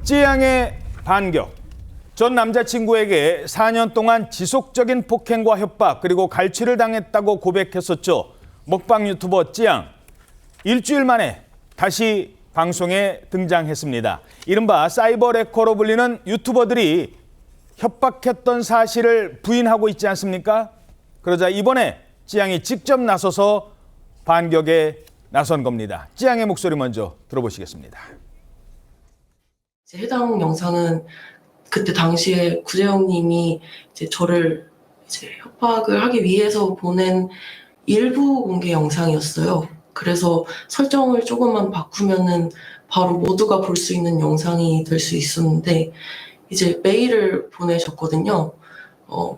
찌양의 반격. 전 남자친구에게 4년 동안 지속적인 폭행과 협박 그리고 갈취를 당했다고 고백했었죠. 먹방 유튜버 찌양. 일주일 만에 다시 방송에 등장했습니다. 이른바 사이버 레커로 불리는 유튜버들이 협박했던 사실을 부인하고 있지 않습니까? 그러자 이번에 찌양이 직접 나서서 반격에 나선 겁니다. 찌양의 목소리 먼저 들어보시겠습니다. 해당 영상은 그때 당시에 구재영님이 이제 저를 이제 협박을 하기 위해서 보낸 일부 공개 영상이었어요. 그래서 설정을 조금만 바꾸면은 바로 모두가 볼 수 있는 영상이 될 수 있었는데 이제 메일을 보내셨거든요.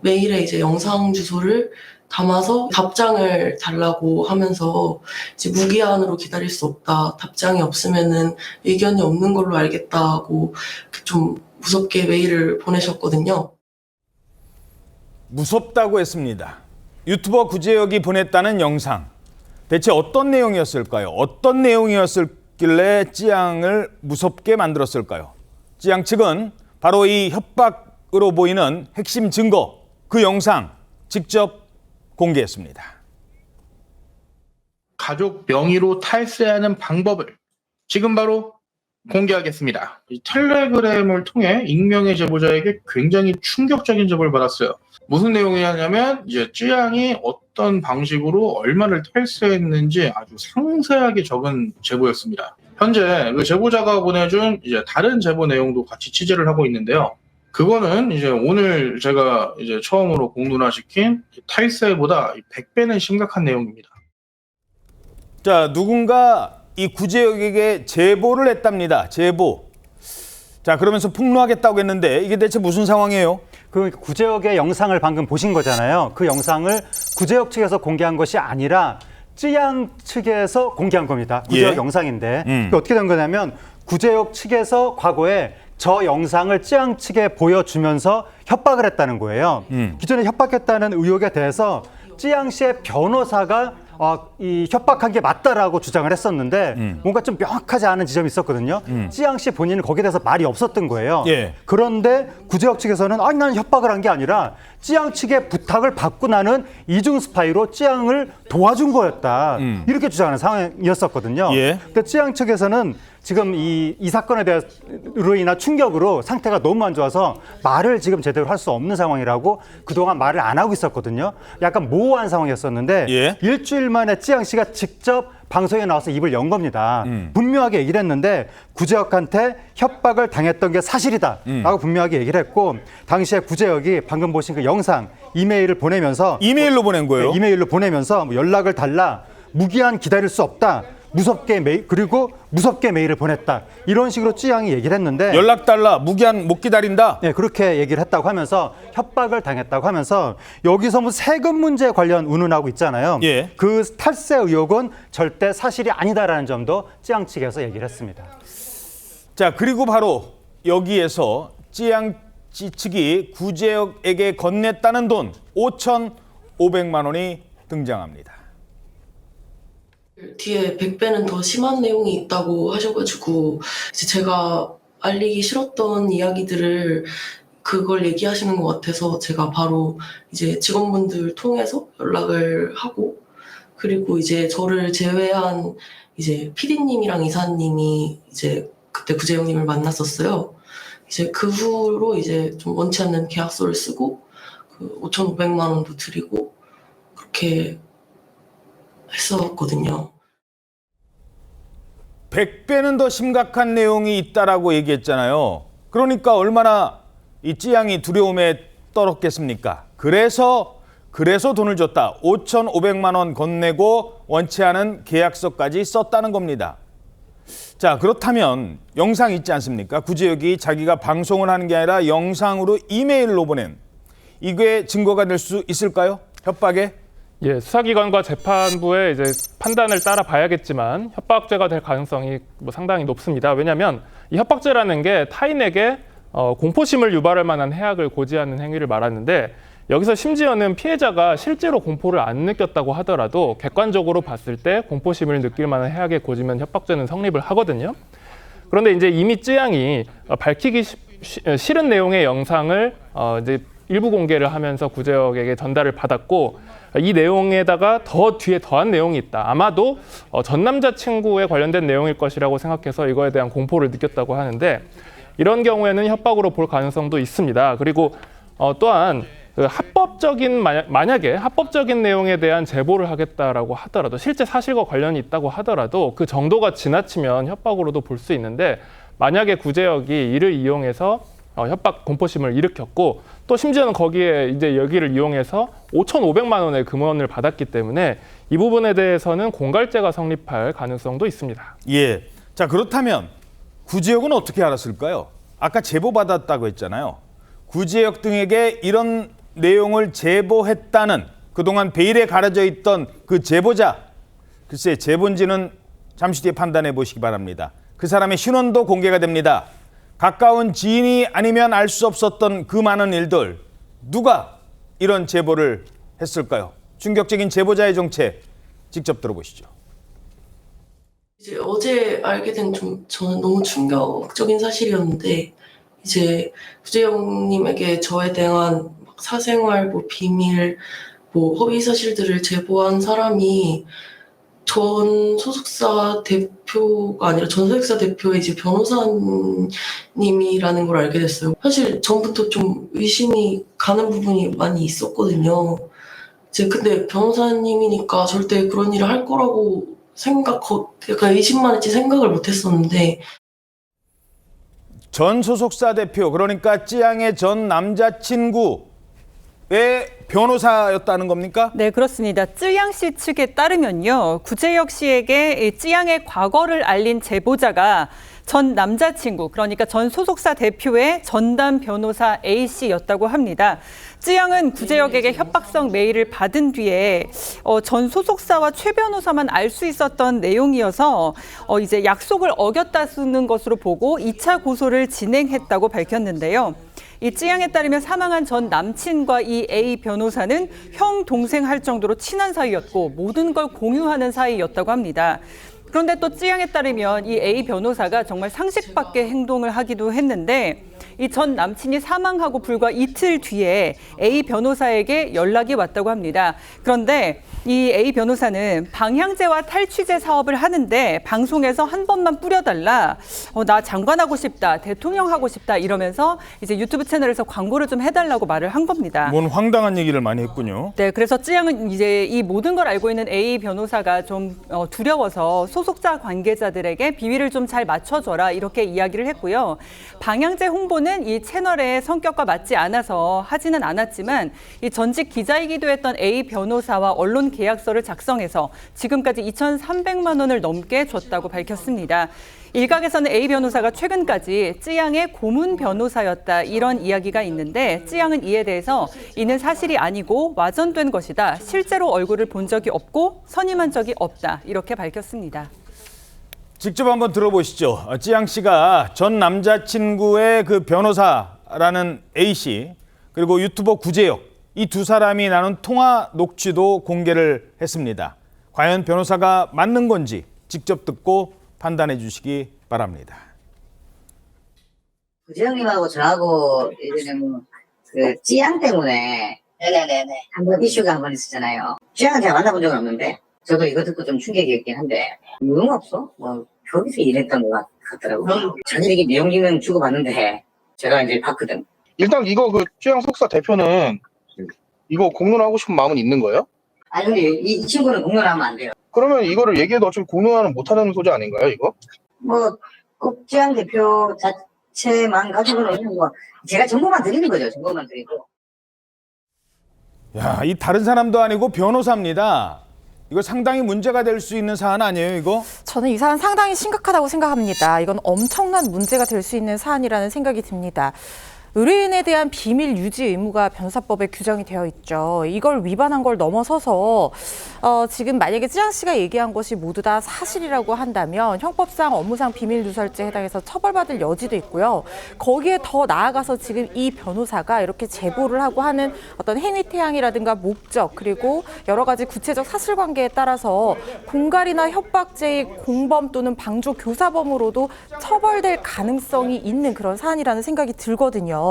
메일에 이제 영상 주소를 담아서 답장을 달라고 하면서 이제 무기한으로 기다릴 수 없다. 답장이 없으면은 의견이 없는 걸로 알겠다고 좀 무섭게 메일을 보내셨거든요. 무섭다고 했습니다. 유튜버 구재혁이 보냈다는 영상. 대체 어떤 내용이었을까요? 어떤 내용이었길래 찌양을 무섭게 만들었을까요? 찌양 측은 바로 이 협박으로 보이는 핵심 증거, 그 영상 직접 공개했습니다. 가족 명의로 탈세하는 방법을 지금 바로 공개하겠습니다. 이 텔레그램을 통해 익명의 제보자에게 굉장히 충격적인 제보를 받았어요. 무슨 내용이냐면 이제 찌양이 어떤 방식으로 얼마를 탈세했는지 아주 상세하게 적은 제보였습니다. 현재 그 제보자가 보내준 이제 다른 제보 내용도 같이 취재를 하고 있는데요. 그거는 이제 오늘 제가 이제 처음으로 공론화시킨 탈세보다 100배는 심각한 내용입니다. 자, 누군가 이 구재혁에게 제보를 했답니다. 제보. 자, 그러면서 폭로하겠다고 했는데 이게 대체 무슨 상황이에요? 그 구재혁의 영상을 방금 보신 거잖아요. 그 영상을 구재혁 측에서 공개한 것이 아니라 찌양 측에서 공개한 겁니다. 구재혁 예. 영상인데 그게 어떻게 된 거냐면 구재혁 측에서 과거에 저 영상을 찌양 측에 보여주면서 협박을 했다는 거예요. 기존에 협박했다는 의혹에 대해서 찌양 씨의 변호사가 이 협박한 게 맞다라고 주장을 했었는데 뭔가 좀 명확하지 않은 지점이 있었거든요. 찌양 씨 본인은 거기에 대해서 말이 없었던 거예요. 예. 그런데 구재혁 측에서는 아니 나는 협박을 한 게 아니라 찌양 측의 부탁을 받고 나는 이중 스파이로 찌양을 도와준 거였다. 이렇게 주장하는 상황이었었거든요. 예. 근데 찌양 측에서는 지금 이 사건에 대해서로 인한 충격으로 상태가 너무 안 좋아서 말을 지금 제대로 할 수 없는 상황이라고 그동안 말을 안 하고 있었거든요. 약간 모호한 상황이었었는데 예. 일주일 만에 찌양 씨가 직접 방송에 나와서 입을 연 겁니다. 분명하게 얘기를 했는데 구재혁한테 협박을 당했던 게 사실이다 라고 분명하게 얘기를 했고 당시에 구재혁이 방금 보신 그 영상 이메일을 보내면서 이메일로 보낸 거예요? 네, 이메일로 보내면서 뭐 연락을 달라 무기한 기다릴 수 없다. 무섭게 메일을 보냈다. 이런 식으로 찌양이 얘기를 했는데 연락 달라. 무기한 못 기다린다. 네, 그렇게 얘기를 했다고 하면서 협박을 당했다고 하면서 여기서 뭐 세금 문제 관련 운운하고 있잖아요. 예. 그 탈세 의혹은 절대 사실이 아니다라는 점도 찌양 측에서 얘기를 했습니다. 자, 그리고 바로 여기에서 찌양 측이 구재혁에게 건넸다는 돈 5,500만 원이 등장합니다. 뒤에 100배는 더 심한 내용이 있다고 하셔가지고 이제 제가 알리기 싫었던 이야기들을 그걸 얘기하시는 것 같아서 제가 바로 이제 직원분들 통해서 연락을 하고 그리고 이제 저를 제외한 이제 PD님이랑 이사님이 이제 그때 구재영님을 만났었어요. 이제 그 후로 이제 좀 원치 않는 계약서를 쓰고 그 5,500만 원도 드리고 그렇게 했었거든요. 100배는 더 심각한 내용이 있다라고 얘기했잖아요. 그러니까 얼마나 이 찌양이 두려움에 떨었겠습니까? 그래서 돈을 줬다. 5,500만 원 건네고 원치 않은 계약서까지 썼다는 겁니다. 자, 그렇다면 영상 있지 않습니까? 구재혁이 자기가 방송을 하는 게 아니라 영상으로 이메일로 보낸 이게 증거가 될 수 있을까요? 협박에? 예, 수사기관과 재판부의 이제 판단을 따라 봐야겠지만 협박죄가 될 가능성이 상당히 높습니다. 왜냐하면 이 협박죄라는 게 타인에게 공포심을 유발할 만한 해악을 고지하는 행위를 말하는데 여기서 심지어는 피해자가 실제로 공포를 안 느꼈다고 하더라도 객관적으로 봤을 때 공포심을 느낄 만한 해악에 고지면 협박죄는 성립을 하거든요. 그런데 이제 이미 쯔양이 밝히기 싫은 내용의 영상을 이제 일부 공개를 하면서 구제역에게 전달을 받았고, 이 내용에다가 더 뒤에 더한 내용이 있다. 아마도 전 남자친구에 관련된 내용일 것이라고 생각해서 이거에 대한 공포를 느꼈다고 하는데, 이런 경우에는 협박으로 볼 가능성도 있습니다. 그리고 또한 그 합법적인 만약에 합법적인 내용에 대한 제보를 하겠다라고 하더라도, 실제 사실과 관련이 있다고 하더라도 그 정도가 지나치면 협박으로도 볼 수 있는데, 만약에 구제역이 이를 이용해서 협박 공포심을 일으켰고, 또 심지어는 거기에 이제 여기를 이용해서 5,500만 원의 금원을 받았기 때문에 이 부분에 대해서는 공갈죄가 성립할 가능성도 있습니다. 예. 자, 그렇다면 구제역은 어떻게 알았을까요? 아까 제보받았다고 했잖아요. 구제역 등에게 이런 내용을 제보했다는, 그동안 베일에 가려져 있던 그 제보자, 글쎄 제본지는 잠시 뒤에 판단해 보시기 바랍니다. 그 사람의 신원도 공개가 됩니다. 가까운 지인이 아니면 알 수 없었던 그 많은 일들, 누가 이런 제보를 했을까요? 충격적인 제보자의 정체 직접 들어보시죠. 이제 어제 알게 된 저는 너무 충격적인 사실이었는데, 이제 구제영님에게 저에 대한 사생활, 비밀, 허위 사실들을 제보한 사람이 전 소속사 대표가 아니라 전 소속사 대표의 이제 변호사님이라는 걸 알게 됐어요. 사실 전부터 좀 의심이 가는 부분이 많이 있었거든요. 이제 근데 변호사님이니까 절대 그런 일을 할 거라고 약간 의심만 했지 생각을 못 했었는데. 전 소속사 대표, 그러니까 찌양의 전 남자친구의 변호사였다는 겁니까? 네, 그렇습니다. 쯔양 씨 측에 따르면요, 구제역 씨에게 쯔양의 과거를 알린 제보자가 전 남자친구, 그러니까 전 소속사 대표의 전담 변호사 A 씨였다고 합니다. 쯔양은 구제역에게 협박성 메일을 받은 뒤에 전 소속사와 최 변호사만 알 수 있었던 내용이어서 이제 약속을 어겼다는 것으로 보고 2차 고소를 진행했다고 밝혔는데요. 이 쯔양에 따르면 사망한 전 남친과 이 A 변호사는 형, 동생 할 정도로 친한 사이였고 모든 걸 공유하는 사이였다고 합니다. 그런데 또 쯔양에 따르면 이 A 변호사가 정말 상식 밖의 행동을 하기도 했는데, 이 전 남친이 사망하고 불과 이틀 뒤에 A 변호사에게 연락이 왔다고 합니다. 그런데 이 A 변호사는 방향제와 탈취제 사업을 하는데 방송에서 한 번만 뿌려달라, 나 장관하고 싶다, 대통령 하고 싶다 이러면서 이제 유튜브 채널에서 광고를 좀 해달라고 말을 한 겁니다. 뭔 황당한 얘기를 많이 했군요. 네, 그래서 쯔양은 이제 이 모든 걸 알고 있는 A 변호사가 좀 두려워서 소속사 관계자들에게 비위를 좀 잘 맞춰줘라 이렇게 이야기를 했고요. 방향제 홍보는 이 채널의 성격과 맞지 않아서 하지는 않았지만, 이 전직 기자이기도 했던 A 변호사와 언론 계약서를 작성해서 지금까지 2,300만 원을 넘게 줬다고 밝혔습니다. 일각에서는 A 변호사가 최근까지 쯔양의 고문 변호사였다 이런 이야기가 있는데, 쯔양은 이에 대해서 이는 사실이 아니고 와전된 것이다. 실제로 얼굴을 본 적이 없고 선임한 적이 없다 이렇게 밝혔습니다. 직접 한번 들어보시죠. 찌양 씨가 전 남자친구의 그 변호사라는 A 씨, 그리고 유튜버 구제역, 이 두 사람이 나눈 통화 녹취도 공개를 했습니다. 과연 변호사가 맞는 건지 직접 듣고 판단해 주시기 바랍니다. 구제형님하고 저하고 예전에 그 찌양 때문에 한번 이슈가 한 번 있었잖아요. 찌양은 제가 만나본 적은 없는데 저도 이거 듣고 좀 충격이었긴 한데, 응 없어? 거기서 일했던 것 같더라고요. 전혀 이게 내용기는 주고받는데 제가 이제 봤거든. 일단 이거 그 쯔양 소속사 대표는 이거 공론하고 싶은 마음은 있는 거예요? 아니 근데 이 친구는 공론하면 안 돼요. 그러면 이거를 얘기해도 어차피 공론화는 못하는 소재 아닌가요, 이거? 꼭 쯔양 대표 자체만 가지고는 제가 정보만 드리는 거죠. 정보만 드리고. 야, 이 다른 사람도 아니고 변호사입니다. 이거 상당히 문제가 될 수 있는 사안 아니에요, 이거? 저는 이 사안 상당히 심각하다고 생각합니다. 이건 엄청난 문제가 될 수 있는 사안이라는 생각이 듭니다. 의뢰인에 대한 비밀 유지 의무가 변호사법에 규정이 되어 있죠. 이걸 위반한 걸 넘어서서 지금 만약에 찌양 씨가 얘기한 것이 모두 다 사실이라고 한다면 형법상 업무상 비밀 누설죄에 해당해서 처벌받을 여지도 있고요. 거기에 더 나아가서 지금 이 변호사가 이렇게 제보를 하고 하는 어떤 행위 태양이라든가 목적 그리고 여러 가지 구체적 사실관계에 따라서 공갈이나 협박죄의 공범 또는 방조 교사범으로도 처벌될 가능성이 있는 그런 사안이라는 생각이 들거든요.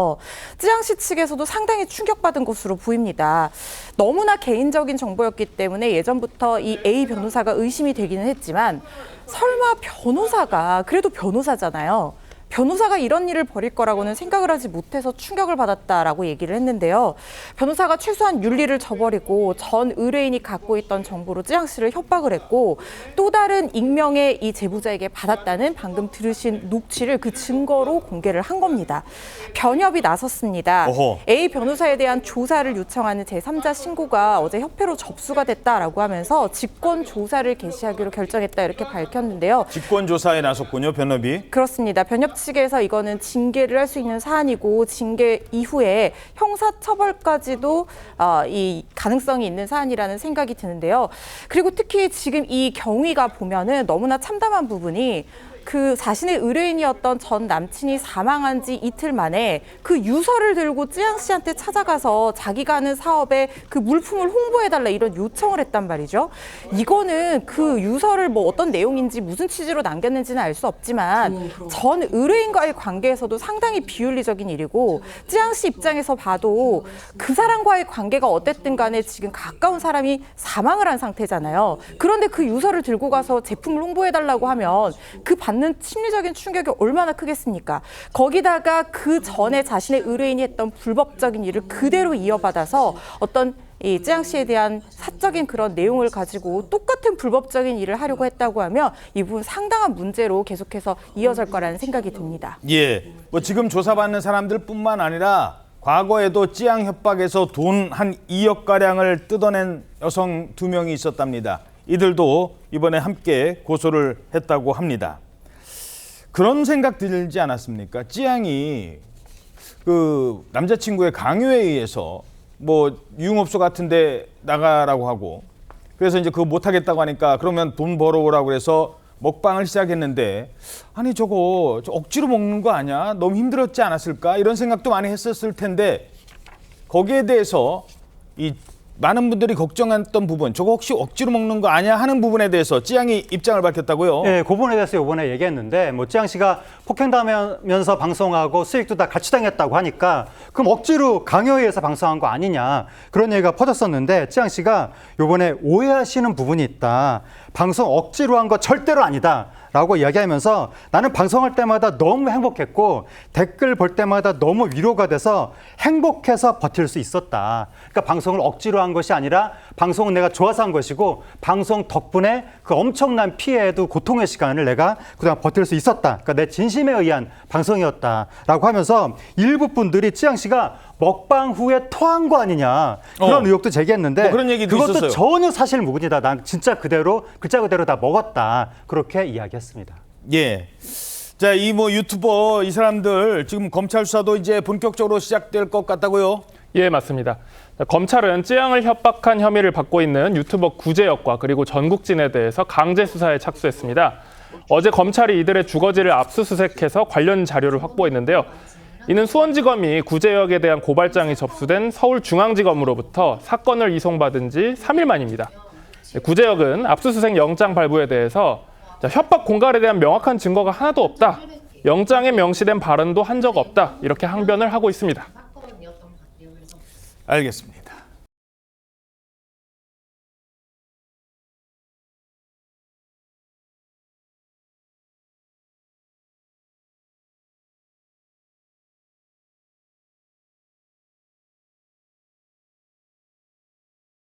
찌양 씨 측에서도 상당히 충격받은 것으로 보입니다. 너무나 개인적인 정보였기 때문에 예전부터 이 A 변호사가 의심이 되기는 했지만 설마 변호사가 그래도 변호사잖아요. 변호사가 이런 일을 벌일 거라고는 생각을 하지 못해서 충격을 받았다라고 얘기를 했는데요. 변호사가 최소한 윤리를 저버리고 전 의뢰인이 갖고 있던 정보로 찌양 씨를 협박을 했고 또 다른 익명의 이 제보자에게 받았다는 방금 들으신 녹취를 그 증거로 공개를 한 겁니다. 변협이 나섰습니다. 어허. A 변호사에 대한 조사를 요청하는 제3자 신고가 어제 협회로 접수가 됐다라고 하면서 직권 조사를 개시하기로 결정했다 이렇게 밝혔는데요. 직권 조사에 나섰군요, 변협이. 그렇습니다. 변협 측에서 이거는 징계를 할 수 있는 사안이고 징계 이후에 형사처벌까지도 이 가능성이 있는 사안이라는 생각이 드는데요. 그리고 특히 지금 이 경위가 보면은 너무나 참담한 부분이 그 자신의 의뢰인이었던 전 남친이 사망한 지 이틀 만에 그 유서를 들고 찌양 씨한테 찾아가서 자기가 하는 사업에 그 물품을 홍보해달라 이런 요청을 했단 말이죠. 이거는 그 유서를 뭐 어떤 내용인지 무슨 취지로 남겼는지는 알 수 없지만 전 의뢰인과의 관계에서도 상당히 비윤리적인 일이고 찌양 씨 입장에서 봐도 그 사람과의 관계가 어땠든 간에 지금 가까운 사람이 사망을 한 상태잖아요. 그런데 그 유서를 들고 가서 제품을 홍보해달라고 하면 그 받는 심리적인 충격이 얼마나 크겠습니까? 거기다가 그 전에 자신의 의뢰인이 했던 불법적인 일을 그대로 이어받아서 어떤 이 찌양 씨에 대한 사적인 그런 내용을 가지고 똑같은 불법적인 일을 하려고 했다고 하면 이 부분 상당한 문제로 계속해서 이어질 거라는 생각이 듭니다. 예, 뭐 지금 조사받는 사람들뿐만 아니라 과거에도 찌양 협박에서 돈 한 2억 가량을 뜯어낸 여성 2명이 있었답니다. 이들도 이번에 함께 고소를 했다고 합니다. 그런 생각 들지 않았습니까? 찌양이 그 남자친구의 강요에 의해서 뭐 유흥업소 같은 데 나가라고 하고 그래서 이제 그거 못 하겠다고 하니까 그러면 돈 벌어오라고 그래서 먹방을 시작했는데 아니 저거 억지로 먹는 거 아니야? 너무 힘들었지 않았을까? 이런 생각도 많이 했었을 텐데 거기에 대해서 이 많은 분들이 걱정했던 부분, 저거 혹시 억지로 먹는 거 아니야 하는 부분에 대해서 찌양이 입장을 밝혔다고요? 네, 그 부분에 대해서 이번에 얘기했는데 뭐 찌양 씨가 폭행당하면서 방송하고 수익도 다 같이 당했다고 하니까 그럼 억지로 강요에 의해서 방송한 거 아니냐 그런 얘기가 퍼졌었는데 찌양 씨가 이번에 오해하시는 부분이 있다. 방송 억지로 한 거 절대로 아니다. 라고 이야기하면서 나는 방송할 때마다 너무 행복했고 댓글 볼 때마다 너무 위로가 돼서 행복해서 버틸 수 있었다. 그러니까 방송을 억지로 한 것이 아니라 방송은 내가 좋아서 한 것이고 방송 덕분에 그 엄청난 피해에도 고통의 시간을 내가 그동안 버틸 수 있었다. 그러니까 내 진심에 의한 방송이었다라고 하면서 일부 분들이 찌양 씨가 먹방 후에 토한 거 아니냐 그런 의혹도 제기했는데 뭐 그런 얘기도 그것도 있었어요. 전혀 사실 무근이다. 난 진짜 그대로 글자 그대로 다 먹었다. 그렇게 이야기했습니다. 예. 자, 이 뭐 유튜버 이 사람들 지금 검찰 수사도 이제 본격적으로 시작될 것 같다고요? 예, 맞습니다. 검찰은 찌양을 협박한 혐의를 받고 있는 유튜버 구제혁과 그리고 전국진에 대해서 강제 수사에 착수했습니다. 어제 검찰이 이들의 주거지를 압수수색해서 관련 자료를 확보했는데요. 이는 수원지검이 구제혁에 대한 고발장이 접수된 서울중앙지검으로부터 사건을 이송받은 지 3일 만입니다. 구제혁은 압수수색 영장 발부에 대해서 협박 공갈에 대한 명확한 증거가 하나도 없다. 영장에 명시된 발언도 한 적 없다. 이렇게 항변을 하고 있습니다. 알겠습니다.